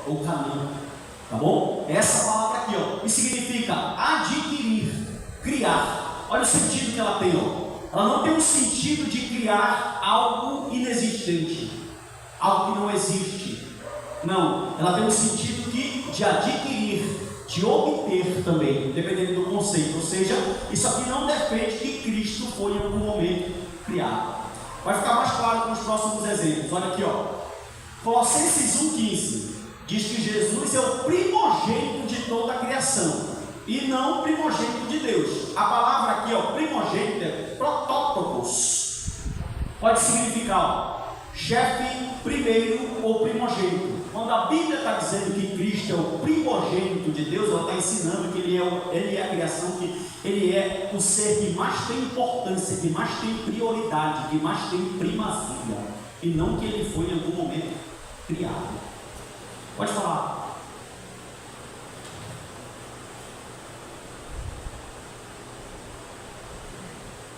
ou canã, tá bom? Essa palavra aqui ó, e significa adquirir, criar. Olha o sentido que ela tem ó. Ela não tem um sentido de criar algo inexistente, algo que não existe. Não, ela tem um sentido de adquirir, de obter também, dependendo do conceito. Ou seja, isso aqui não defende que Cristo foi em algum momento criado. Vai ficar mais claro com os próximos exemplos. Olha aqui, ó. Colossenses 1,15 diz que Jesus é o primogênito de toda a criação e não primogênito de Deus. A palavra aqui, ó, primogênito é protótokos. Pode significar, ó, chefe primeiro ou primogênito. Quando a Bíblia está dizendo que Cristo é o primogênito de Deus, ela está ensinando que ele é a criação, que ele é o ser que mais tem importância, que mais tem prioridade, que mais tem primazia, e não que ele foi em algum momento criado. Pode falar.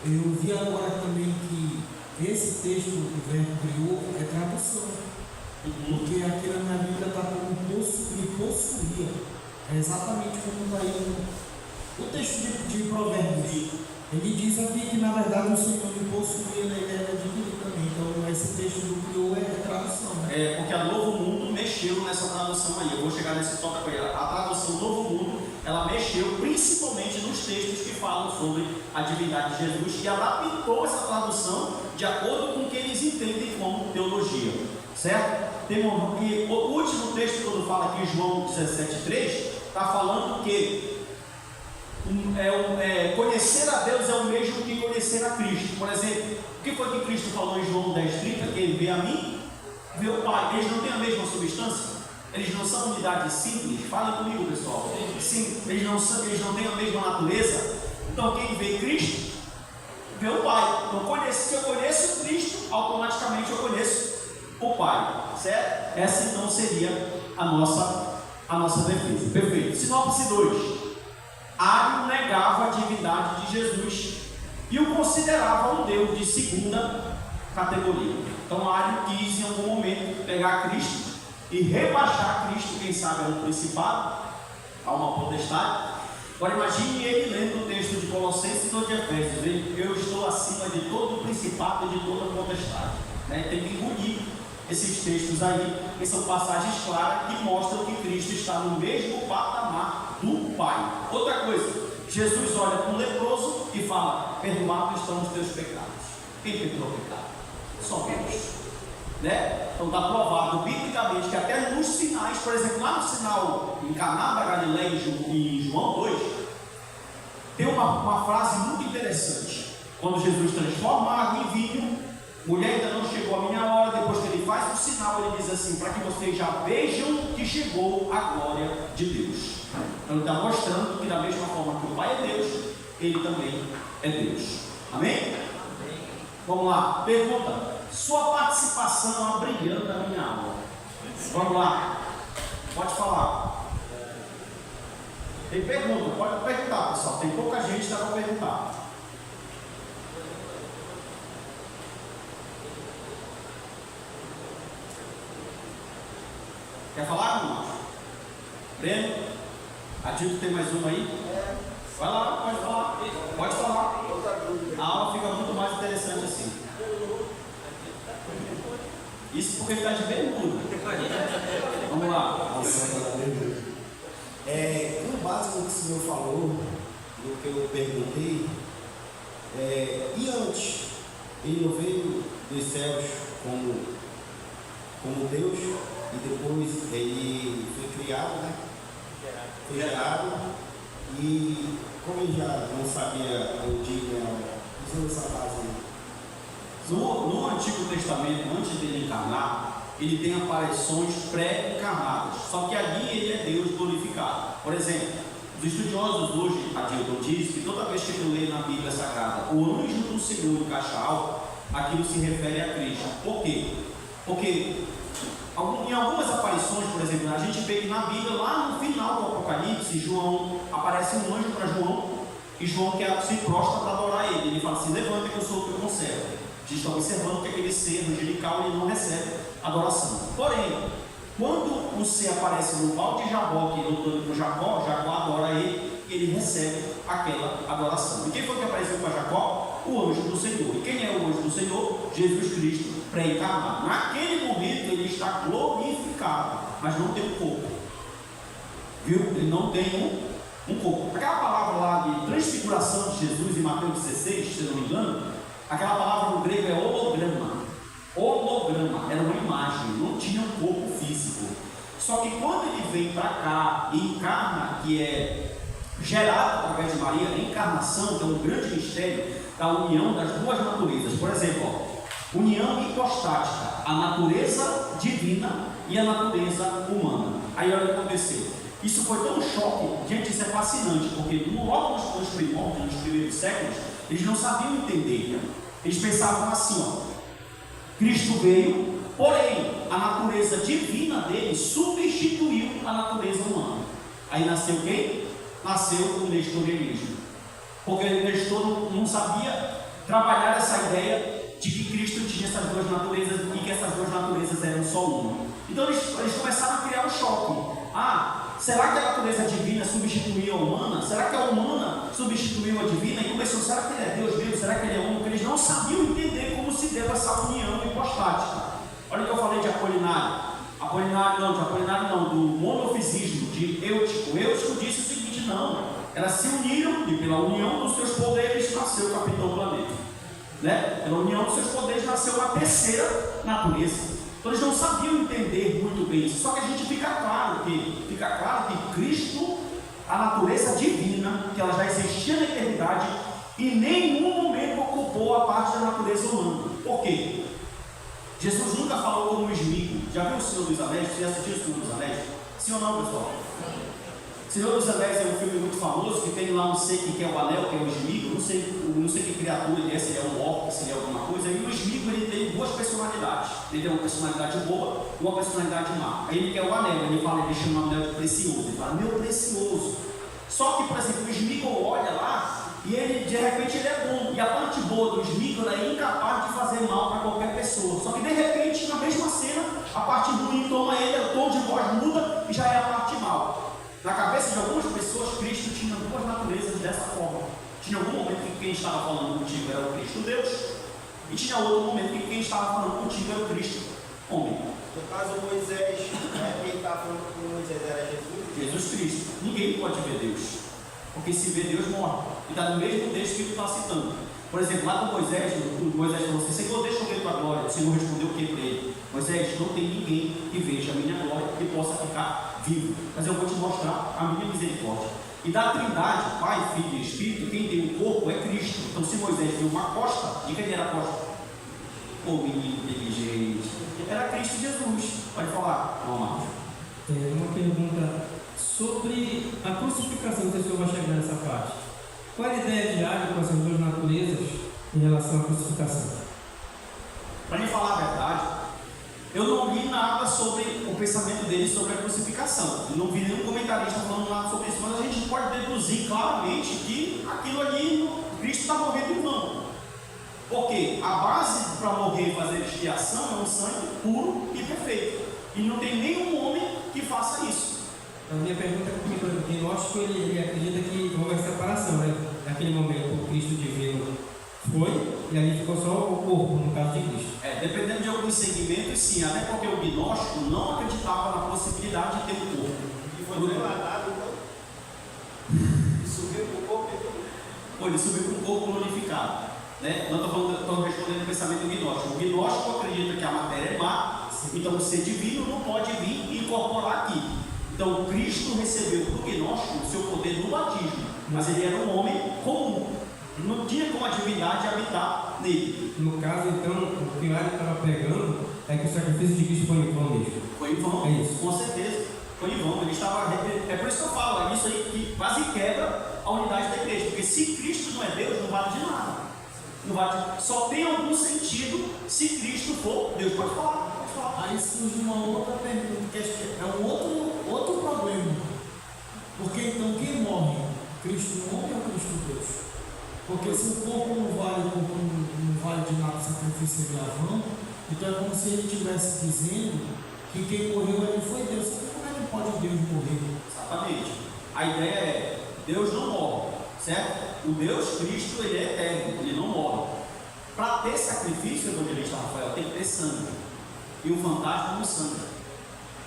Eu vi agora também que esse texto do verbo criou é tradução. Porque aqui na minha Bíblia está como possuía. É exatamente como está aí o texto de Provérbios. Ele diz aqui que na verdade o Senhor me possuía, ele era adquirido também. Então esse texto do criou é tradução. É porque a Novo Mundo mexeu nessa tradução aí. Eu vou chegar nesse tópico aí. A tradução Novo Mundo, ela mexeu principalmente nos textos que falam sobre a divindade de Jesus e adaptou essa tradução de acordo com o que eles entendem como teologia. Certo? E o último texto, quando fala aqui, João 17,3, está falando que conhecer a Deus é o mesmo que conhecer a Cristo. Por exemplo, o que foi que Cristo falou em João 10,30? Que ele vê a mim, vê o Pai. Eles não têm a mesma substância? Eles não são unidades simples? Fala comigo, pessoal. Sim, eles não têm a mesma natureza. Então quem vê Cristo, vê o Pai. Então se eu conheço Cristo, automaticamente eu conheço o Pai, certo? Essa então seria a nossa defesa. Perfeito. Sinopse 2. Ário negava a divindade de Jesus e o considerava um Deus de segunda categoria. Então Ário quis em algum momento pegar Cristo e rebaixar Cristo, quem sabe a um principado, a uma potestade. Agora imagine ele lendo o texto de Colossenses ou de Efésios. Eu estou acima de todo o principado e de toda a potestade. Tem que engolir esses textos aí, que são passagens claras que mostram que Cristo está no mesmo patamar do Pai. Outra coisa, Jesus olha para um leproso e fala: perdoados estão os teus pecados. Quem perdoou o pecado? Só Deus. Então está provado biblicamente que até nos sinais, por exemplo, lá no sinal em Caná da Galileia em João 2, tem uma frase muito interessante. Quando Jesus transforma a água em vinho, mulher, ainda não chegou a minha hora. Depois que ele faz o sinal, ele diz assim: para que vocês já vejam que chegou a glória de Deus. Então ele está mostrando que da mesma forma que o Pai é Deus, ele também é Deus. Amém? Vamos lá, pergunta. Sua participação abrilhando a minha aula. Vamos lá, pode falar. Tem pergunta, pode perguntar, pessoal. Tem pouca gente que dá para perguntar. Quer falar, irmão? Breno? Adilto, tem mais uma aí? Vai lá, pode falar. Pode falar. A aula fica muito mais interessante assim. Isso porque ele está de bermuda. Vamos lá. Com base no que o senhor falou, no que eu perguntei, e antes, ele não veio dos céus como Deus, e depois ele foi criado, né? Foi gerado, e como ele já não sabia o dia, usou essa base aí. No Antigo Testamento, antes dele encarnar, ele tem aparições pré-encarnadas. Só que ali ele é Deus glorificado. Por exemplo, os estudiosos hoje, Adilton, diz que toda vez que tu lê na Bíblia Sagrada o anjo do Senhor em caixa alta, aquilo se refere a Cristo. Por quê? Porque em algumas aparições, por exemplo, a gente vê que na Bíblia, lá no final do Apocalipse, João aparece um anjo para João, e João se prostra para adorar ele. Ele fala assim: levanta que eu sou o teu conservo. A gente está observando que aquele ser angelical ele não recebe adoração. Porém, quando o ser aparece no pau de Jaboque lutando com Jacó, Jacó adora ele e ele recebe aquela adoração. E quem foi que apareceu para Jacó? O anjo do Senhor. E quem é o anjo do Senhor? Jesus Cristo pré-encarnado. Naquele momento ele está glorificado, mas não tem um corpo. Viu? Ele não tem um corpo. Aquela palavra lá de transfiguração de Jesus em Mateus 16, se não me engano, aquela palavra no grego é holograma. Holograma era uma imagem, não tinha um corpo físico. Só que quando ele vem para cá e encarna, que é gerado através de Maria, a encarnação, que é um grande mistério da união das duas naturezas. Por exemplo, união hipostática, a natureza divina e a natureza humana. Aí olha o que aconteceu. Isso foi tão choque, gente, isso é fascinante, porque logo nos primórdios, nos primeiros séculos, eles não sabiam entender. Eles pensavam assim, Cristo veio, porém a natureza divina dele substituiu a natureza humana. Aí nasceu quem? Nasceu o nestorianismo. Porque o Nestor não sabia trabalhar essa ideia de que Cristo tinha essas duas naturezas e que essas duas naturezas eram só uma. Então eles começaram a criar um choque. Será que a natureza divina substituiu a humana? Será que a humana substituiu a divina? E começou, será que ele é Deus mesmo? Será que ele é homem? Porque eles não sabiam entender como se deu essa união hipostática. Olha o que eu falei de Apolinário. Apolinário não, do monofisismo, de Eutico. Eutico disse o seguinte: não, elas se uniram e pela união dos seus poderes nasceu o Capitão Planeta. Né? Pela união dos seus poderes nasceu uma terceira natureza. Então eles não sabiam entender muito bem isso. Só que a gente fica claro que Cristo, a natureza divina, que ela já existia na eternidade, em nenhum momento ocupou a parte da natureza humana. Por quê? Jesus nunca falou como um esmigo. Já viu o Senhor dos Anéis? Você já assistiu o Senhor dos Anéis? Sim ou não, pessoal? Senhor dos Anéis é um filme muito famoso que tem lá, não sei o que é o anel, que é o esmigo, não sei que criatura ele é, se ele é um orc, se ele é alguma coisa. E o esmigo ele tem duas personalidades. Ele tem uma personalidade boa e uma personalidade má. Aí ele quer o anel, ele chama o anel de precioso. Ele fala, meu precioso. Só que, por exemplo, o esmigo olha lá e ele, de repente, ele é bom. E a parte boa do esmigo é incapaz de fazer mal para qualquer pessoa. Só que, de repente, na mesma cena, a parte ruim toma ele, o tom de voz muda e já é a parte mal. Na cabeça de algumas pessoas, Cristo tinha duas naturezas dessa forma. Tinha algum momento que quem estava falando contigo era o Cristo Deus, e tinha outro momento que quem estava falando contigo era o Cristo homem. No caso, Moisés, quem estava falando com Moisés era Jesus? Jesus Cristo. Ninguém pode ver Deus, porque se vê Deus morre. E está no mesmo texto que tu está citando. Por exemplo, lá com Moisés falou assim: Senhor, deixa eu ver tua glória. O Senhor respondeu o que para ele? Moisés, não tem ninguém que veja a minha glória que possa ficar vivo, mas eu vou te mostrar a minha misericórdia. E da Trindade, Pai, Filho e Espírito, quem tem o corpo é Cristo. Então, se Moisés viu uma costa, de quem era a costa? Ô menino inteligente, era Cristo Jesus. Pode falar, vamos. Uma pergunta sobre a crucificação, que o senhor vai chegar nessa parte. Qual é a ideia de Água com essas duas naturezas em relação à crucificação? Para lhe falar a verdade, eu não li nada sobre o pensamento dele sobre a crucificação. Eu não vi nenhum comentarista falando nada sobre isso, mas a gente pode deduzir claramente que aquilo ali, Cristo está morrendo em vão. Porque a base para morrer e fazer expiação é um sangue puro e perfeito. E não tem nenhum homem que faça isso. A minha pergunta é porque o gnóstico ele acredita que houve a separação, né? Naquele momento o Cristo divino foi e ali ficou só o corpo, no caso de Cristo. Dependendo de alguns segmentos, sim, até porque o gnóstico não acreditava na possibilidade de ter um corpo. E foi levantado, então. E subiu com o corpo, então. Ele subiu com o corpo glorificado. Né? Não estou respondendo o pensamento do gnóstico. O gnóstico acredita que a matéria é má, então o ser divino não pode vir e incorporar aqui. Então Cristo recebeu do gnóstico o seu poder no batismo, mas ele era um homem comum. Não tinha como a divindade habitar nele. No caso, então, o que o Ari estava pregando é que o sacrifício de Cristo foi em vão mesmo. Foi em vão, É isso. com certeza. Foi em vão. Ele estava. É por isso que eu falo, é isso aí que quase quebra a unidade da igreja. Porque se Cristo não é Deus, não vale de nada. Não vale, só tem algum sentido se Cristo for Deus. Pode falar. Aí surge uma outra pergunta, que é um outro problema. Porque então quem morre? Cristo homem ou Cristo Deus? Porque se o corpo não vale de nada, o sacrifício é vão, então é como se ele estivesse dizendo que quem morreu ali foi Deus. Como é que pode Deus morrer? Exatamente. A ideia é: Deus não morre, certo? O Deus Cristo, ele é eterno, ele não morre. Para ter sacrifício, evangelista Rafael, tem que ter sangue. E o fantasma não sangra,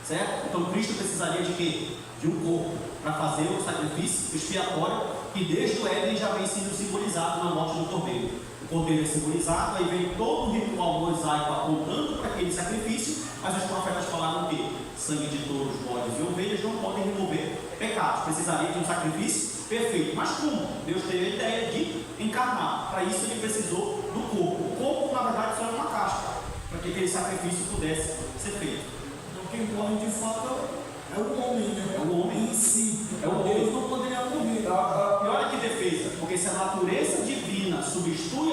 certo? Então Cristo precisaria de quê? De um corpo para fazer o sacrifício expiatório que desde o Éden já vem sendo simbolizado na morte do cordeiro. O cordeiro é simbolizado, aí vem todo o ritual mosaico apontando para aquele sacrifício, mas os profetas falaram o quê? Sangue de touros, bodes e ovelhas não podem remover pecados, precisaria de um sacrifício perfeito. Mas como? Deus teve a ideia de encarnar, para isso ele precisou do corpo. O corpo, na verdade, só era uma casca, para que aquele sacrifício pudesse ser feito. Então quem morre de fato é o homem, né? É o homem em si. É o Deus homem. não poderia morrer. E olha que defesa, porque se a natureza divina substitui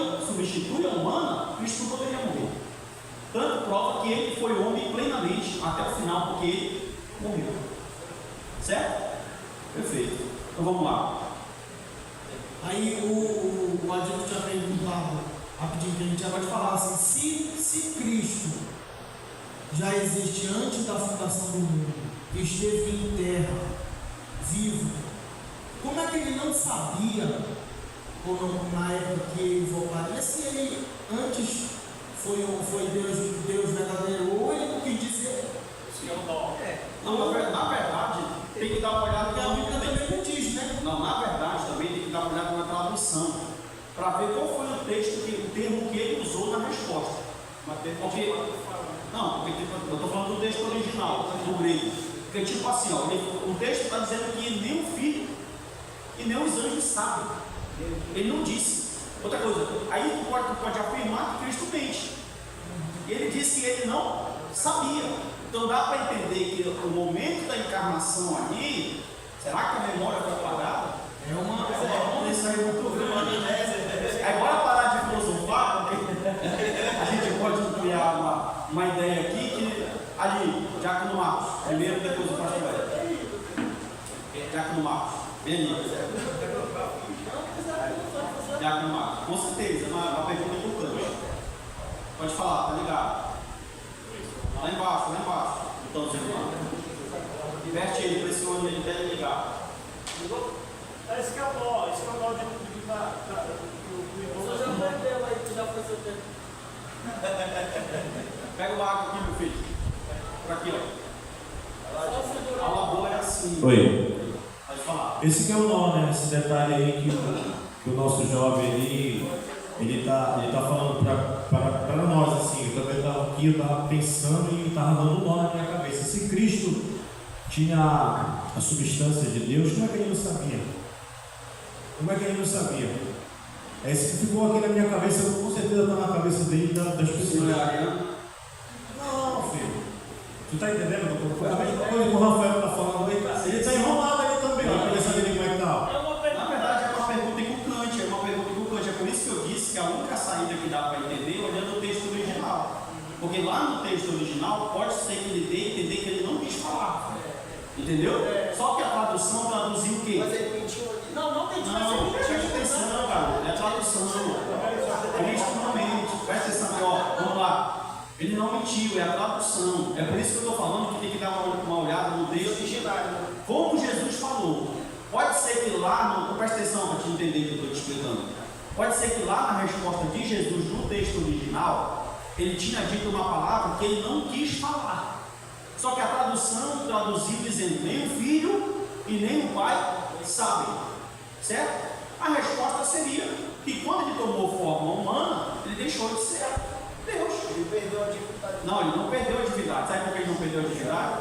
a humana, Cristo não poderia morrer. Tanto prova que ele foi homem plenamente até o final, porque ele morreu. Certo? Perfeito. Então vamos lá. Aí o Adilson tinha perguntado rapidinho que a gente já pode falar assim, se Cristo já existe antes da fundação do mundo, esteve em terra, vivo, como é que ele não sabia, ou não, na época que ele invocaria, se ele antes foi Deus verdadeiro, ou ele não quis dizer? Não, na verdade, tem que dar uma olhada Porque a Bíblia também não diz, né? Não, na verdade também tem que dar uma olhada na tradução, para ver qual foi o termo que ele usou na resposta. Porque, não, porque eu estou falando do texto original, do grego. Porque tipo assim, ó, o texto está dizendo que nem o filho e nem os anjos sabem. Ele não disse. Outra coisa, aí tu pode afirmar que Cristo mente. E ele disse que ele não sabia. Então dá para entender que o momento da encarnação ali, será que a memória foi apagada? Isso aí é muito grande. Aí bora parar de filosofar, porque a gente pode criar uma ideia aqui que ali, Diácono Marcos, primeiro, depois o pastor Hélio. Diácono Marcos, vem ali. Diácono Marcos, com certeza, uma pergunta importante. Pode falar, tá ligado? Lá embaixo. Então, inverte ele, pressione ele até ele ligar. Esse que é o nó de Você já perdeu aí, que já foi seu tempo. Pega uma água aqui, meu filho. Por aqui, ó. Só segurar. A aula boa é assim. Oi. Pode falar. Esse que é o nó, né? Esse detalhe aí que o nosso jovem ele tá falando para nós, assim. Eu também estava aqui, eu estava pensando e estava dando um nó na minha cabeça. Se Cristo tinha a substância de Deus, como é que ele não sabia? Como é que ele não sabia? É isso que ficou aqui na minha cabeça, com certeza está na cabeça dele das pessoas. Não, filho. Tu tá entendendo? A mesma coisa que o Rafael está falando aí. Ele está enrolado aí também, ó. Queria saber como é que tá. Na verdade, é uma pergunta inculcante, é por isso que eu disse que a única saída que dá para entender é olhando o texto original. Só que a tradução traduziu o quê? Mas ele mentiu aqui. Não tem Não, presta atenção, cara. É a tradução. Cristo não mente. Presta atenção aqui, ó. Vamos lá. Ele não mentiu, é a tradução. É por isso que eu estou falando que tem que dar uma olhada no texto original. Como Jesus falou. Pode ser que lá, presta atenção para te entender o que eu estou te explicando. Pode ser que lá na resposta de Jesus no texto original, ele tinha dito uma palavra que ele não quis falar. Só que a tradução traduziu dizendo: nem o filho e nem o pai sabem. Certo? A resposta seria que quando ele tomou forma humana, ele deixou de ser Deus. Ele perdeu a divindade. Não, ele não perdeu a divindade. Sabe por que ele não perdeu a divindade?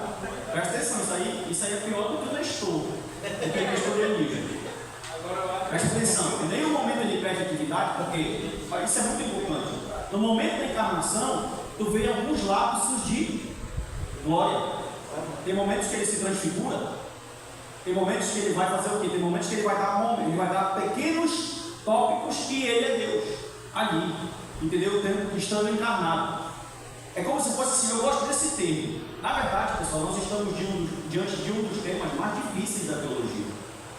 Presta atenção, isso aí é pior do que o Nestor. Porque o Nestor é nível. Presta atenção, em nenhum momento ele perde a divindade, porque isso é muito importante. No momento da encarnação, tu vê alguns lapsos de glória. Tem momentos que ele se transfigura. Tem momentos que ele vai fazer o quê? Tem momentos que ele vai dar pequenos tópicos que ele é Deus. Ali. Entendeu? Estando encarnado. É como se fosse assim, eu gosto desse termo. Na verdade, pessoal, nós estamos diante de um dos temas mais difíceis da teologia.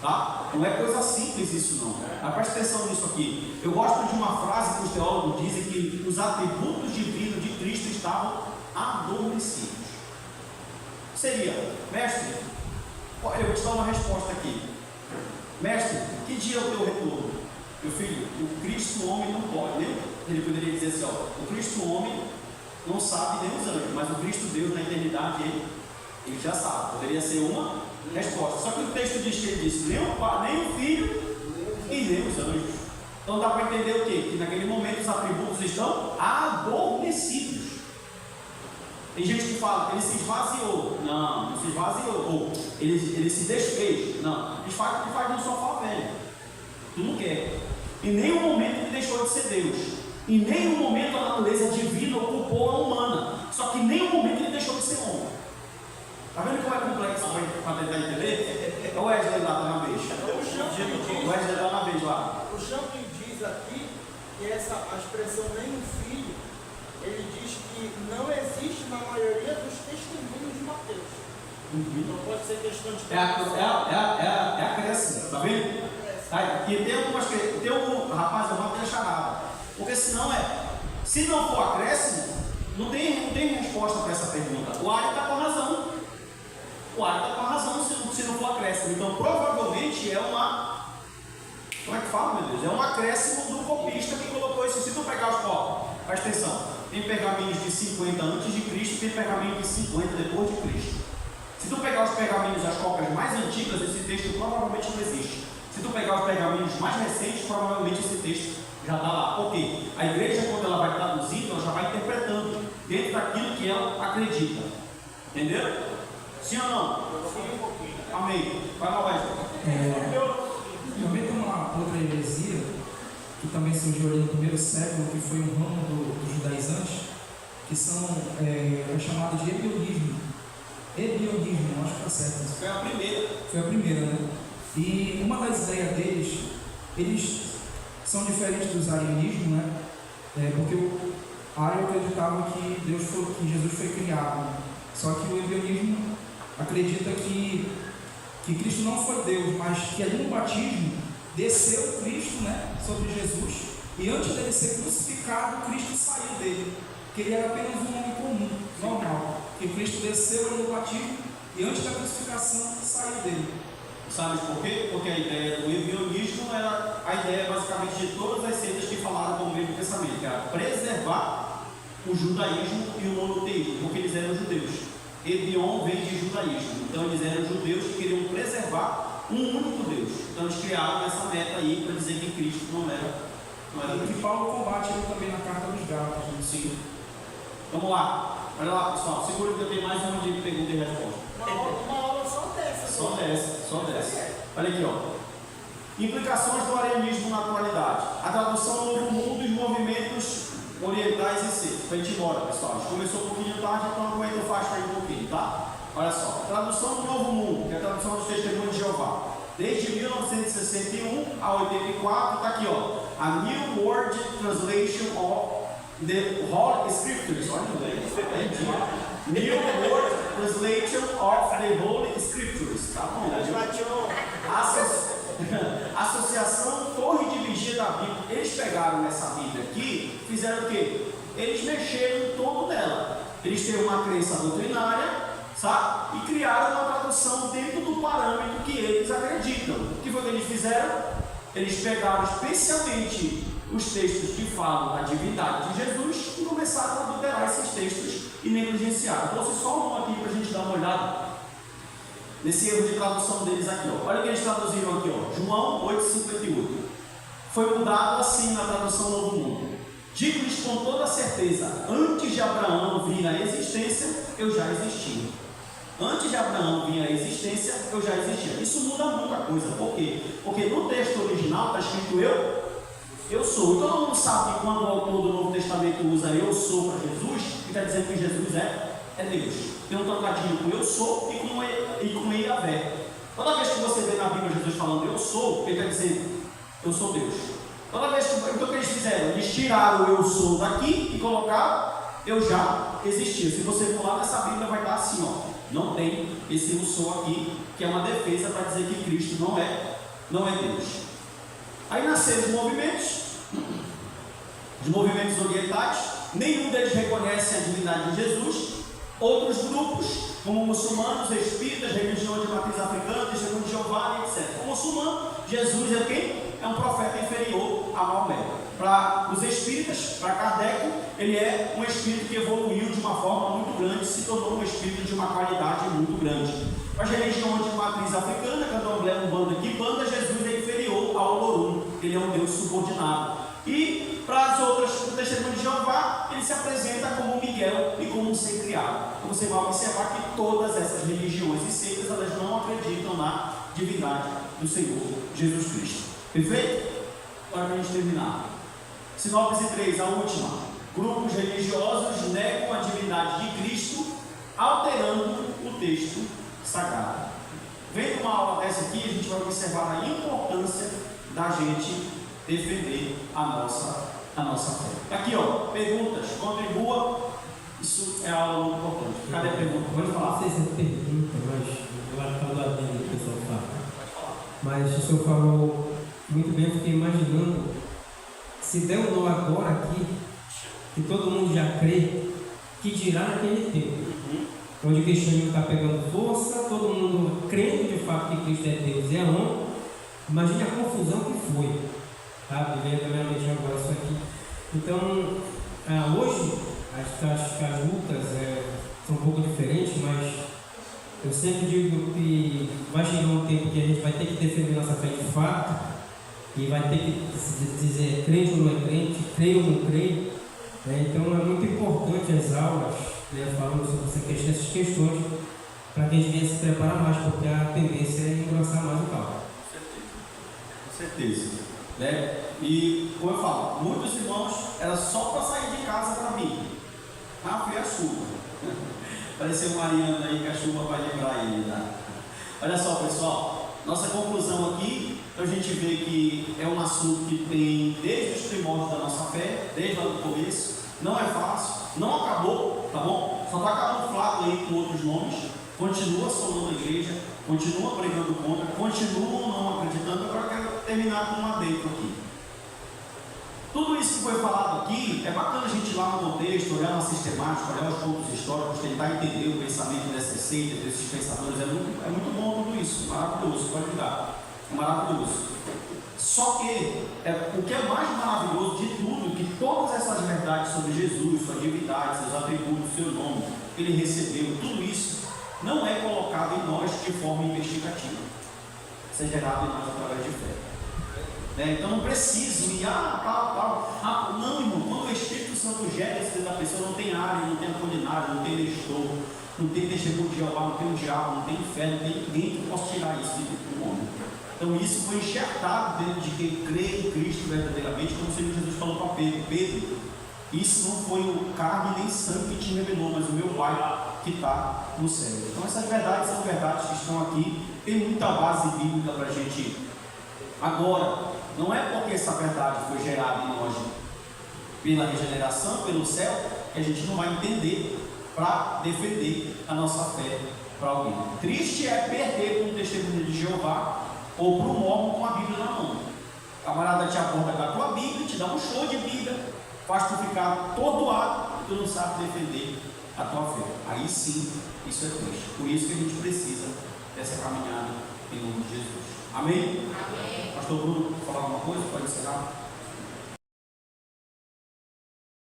Tá? Não é coisa simples isso não. Mas presta atenção nisso aqui. Eu gosto de uma frase que os teólogos dizem que os atributos divinos de Cristo estavam adormecidos. Seria, mestre, eu vou te dar uma resposta aqui. Mestre, que dia é o teu retorno? Meu filho, o Cristo homem não pode, né? Ele poderia dizer assim, ó, o Cristo homem não sabe nem os anjos, mas o Cristo Deus na eternidade, ele já sabe. Poderia ser uma resposta. Só que o texto diz que ele disse, nem o pai, nem o filho e nem os anjos. Então dá para entender o quê? Que naquele momento os atributos estão adormecidos. Tem gente que fala que ele se esvaziou. Não, não se esvaziou. Ou ele se desfez. Não, ele faz no sofá velho. Tu não quer. Em nenhum momento ele deixou de ser Deus. Em nenhum momento a natureza divina ocupou a humana. Só que em nenhum momento ele deixou de ser homem. Está vendo como é complexo para tentar entender? O Wesley lá está na vez. O Wesley está na vez lá. O Champlin diz aqui que a expressão nem um filho, ele diz que não existe na maioria dos testemunhos de Mateus. Não pode ser questão de. É acréscimo, está vendo? E tem um rapaz, eu vou deixar nada. Porque senão se não for acréscimo, não tem resposta para essa pergunta. O Ari está com razão. O Ari está com razão se não for acréscimo. Então provavelmente é uma. Como é que fala, meu Deus? É um acréscimo do copista que colocou isso. Se tu pegar os copos, presta atenção. Tem pergaminhos de 50 antes de Cristo, tem pergaminhos de 50 depois de Cristo. Se tu pegar os pergaminhos, as cópias mais antigas, esse texto provavelmente não existe. Se tu pegar os pergaminhos mais recentes, provavelmente esse texto já está lá. Por quê? A igreja, quando ela vai traduzindo, ela já vai interpretando dentro daquilo que ela acredita. Entendeu? Sim ou não? Sim, um pouquinho. Amém. Vai lá, Wesley. Também tem uma outra heresia que também surgiu ali no primeiro século, que foi um ramo dos judaizantes, que são chamados de ebionismo. Ebionismo, acho que está certo. Foi a primeira. Foi a primeira, né? E uma das ideias deles, eles são diferentes dos arianismos, né? Porque o Ario acreditava que Jesus foi criado, né? Só que o ebionismo acredita que Cristo não foi Deus, mas que ali no batismo desceu Cristo, né, sobre Jesus, e antes dele ser crucificado, Cristo saiu dele, que ele era apenas um homem comum, normal, que Cristo desceu ali no batismo e antes da crucificação saiu dele. Sabe por quê? Porque a ideia do ebionismo era a ideia basicamente de todas as seitas que falaram com o mesmo pensamento, que era preservar o judaísmo e o monoteísmo, porque eles eram judeus. Ebion vem de judaísmo, então eles eram judeus que queriam preservar um único Deus. Então eles criaram essa meta aí para dizer que Cristo não era E que Paulo combate ele também na carta dos Gálatas. Sim. Vamos lá. Olha lá, pessoal. Segura que eu tenho mais uma de pergunta e resposta. Uma aula só dessa. Só dessa. Olha aqui, ó. Implicações do arianismo na atualidade. A tradução Novo Mundo e os movimentos orientais em si. Para a gente ir embora, pessoal. A gente começou um pouquinho tarde, então aguenta eu faço aí um pouquinho, tá? Olha só. Tradução do Novo Mundo, que é a tradução dos Testemunhos de Jeová. Desde 1961 a 84, está aqui, ó. A New World Translation of the Holy Scriptures. Olha o inglês. New World Translation of the Holy Scriptures. Tá bom? Associação Torre de Vigia da Bíblia. Eles pegaram essa Bíblia aqui, fizeram o quê? Eles mexeram em todo dela. Eles têm uma crença doutrinária, sabe? E criaram uma tradução dentro do parâmetro que eles acreditam. O que foi que eles fizeram? Eles pegaram especialmente os textos que falam da divindade de Jesus e começaram a adulterar esses textos e negligenciar. Eu trouxe só um aqui para a gente dar uma olhada nesse erro de tradução deles aqui. Ó. Olha o que eles traduziram aqui, ó. João 8,58. Foi mudado assim na tradução Novo Mundo. Digo-lhes com toda certeza, antes de Abraão vir à existência, eu já existia. Antes de Abraão vir à existência, eu já existia. Isso muda muita coisa. Por quê? Porque no texto original está escrito eu sou. E todo mundo sabe que quando o autor do Novo Testamento usa eu sou para Jesus, ele está dizendo que Jesus é Deus. Tem um trocadilho com eu sou e com Yahvé. Toda vez que você vê na Bíblia Jesus falando eu sou, ele está dizendo eu sou Deus. Toda vez que, então o que eles fizeram? Eles tiraram o eu sou daqui e colocaram eu já existia. Se você for lá nessa Bíblia vai estar assim, ó. Não tem esse eu sou aqui, que é uma defesa para dizer que Cristo não é Deus. Aí nasceram os movimentos orientais, nenhum deles reconhece a divindade de Jesus. Outros grupos, como muçulmanos, espíritas, religião de matriz africana, testemunho de Jeová, etc. O muçulmano, Jesus é quem? É um profeta inferior a Maomé. Para os espíritas, para Kardec, ele é um espírito que evoluiu de uma forma muito grande, se tornou um espírito de uma qualidade muito grande. Para as religiões de matriz africana, Candomblé, Umbanda, Quimbanda, Jesus é inferior ao Olorum, ele é um Deus subordinado. E para as outras, o testemunho de Jeová, ele se apresenta como Miguel e como um ser criado. Então você vai observar que todas essas religiões e seitas, elas não acreditam na divindade do Senhor Jesus Cristo. Perfeito? Agora para a gente terminar. Sinopse 3, a última. Grupos religiosos negam a divindade de Cristo, alterando o texto sagrado. Vendo uma aula dessa aqui, a gente vai observar a importância da gente defender a nossa fé. Aqui, ó, perguntas, contribua. Isso é aula muito importante. Cadê a pergunta? Pode falar. Não sei se é pergunta, mas eu acho que do lado dele que o pessoal fala. Mas o senhor falou muito bem, eu fiquei imaginando, se der um nó agora aqui, que todo mundo já crê, que dirá naquele tempo, onde o cristianismo está pegando força, todo mundo crendo de fato que Cristo é Deus e é homem. Imagine a confusão que foi, tá? Veio da minha mente agora isso aqui. Então, hoje, acho que as lutas são um pouco diferentes, mas eu sempre digo que vai chegar um tempo que a gente vai ter que defender nossa fé de fato, e vai ter que dizer crente ou não é crente, creio ou não creio. Então é muito importante as aulas, falando sobre essas questões, para que a gente venha se preparar mais, porque a tendência é engrossar mais o caldo. Com certeza. Né? E, como eu falo, muitos irmãos era só para sair de casa para mim. Foi a chuva. Pareceu Mariana aí que a chuva vai lembrar ele. Né? Olha só, pessoal, nossa conclusão aqui, a gente vê que é um assunto que tem desde os primórdios da nossa fé, desde lá do começo. Não é fácil, não acabou, tá bom? Só está camuflado aí com outros nomes. Continua assolando a igreja, continua pregando contra, continua não acreditando. Agora eu quero terminar com um adendo aqui. Tudo isso que foi falado aqui, é bacana a gente ir lá no contexto, olhar na sistemática, olhar os pontos históricos, tentar entender o pensamento dessas seitas, desses pensadores. É muito bom tudo isso, maravilhoso, pode ligar, é maravilhoso. Só que o que é mais maravilhoso de tudo, que todas essas verdades sobre Jesus, sua divindade, seus atributos, seu nome, que ele recebeu, tudo isso não é colocado em nós de forma investigativa. Isso é gerado em nós através de fé. Então não preciso ir, não, irmão, quando o Espírito Santo gera isso dentro da pessoa, não tem área, não tem apolinário, não tem nestor, não tem testemunho de Jeová, não tem um diabo, não tem inferno, não tem ninguém que possa tirar isso do homem. Então isso foi enxertado dentro de quem crê em Cristo verdadeiramente, como o Senhor Jesus falou para Pedro: Pedro, isso não foi o carne nem sangue que te revelou, mas o meu Pai que está no céu. Então essas verdades são verdades que estão aqui, tem muita base bíblica para a gente. Agora, não é porque essa verdade foi gerada em nós pela regeneração, pelo céu, que a gente não vai entender para defender a nossa fé para alguém. Triste é perder para um testemunho de Jeová ou para um mormon com a Bíblia na mão. O camarada te aborda com a tua Bíblia, te dá um show de Bíblia, faz tu ficar tordoado e tu não sabe defender a tua fé. Aí sim, isso é triste. Por isso que a gente precisa dessa caminhada em nome de Jesus. Amém? Amém. Pastor Bruno, falar alguma coisa? Pode encerrar?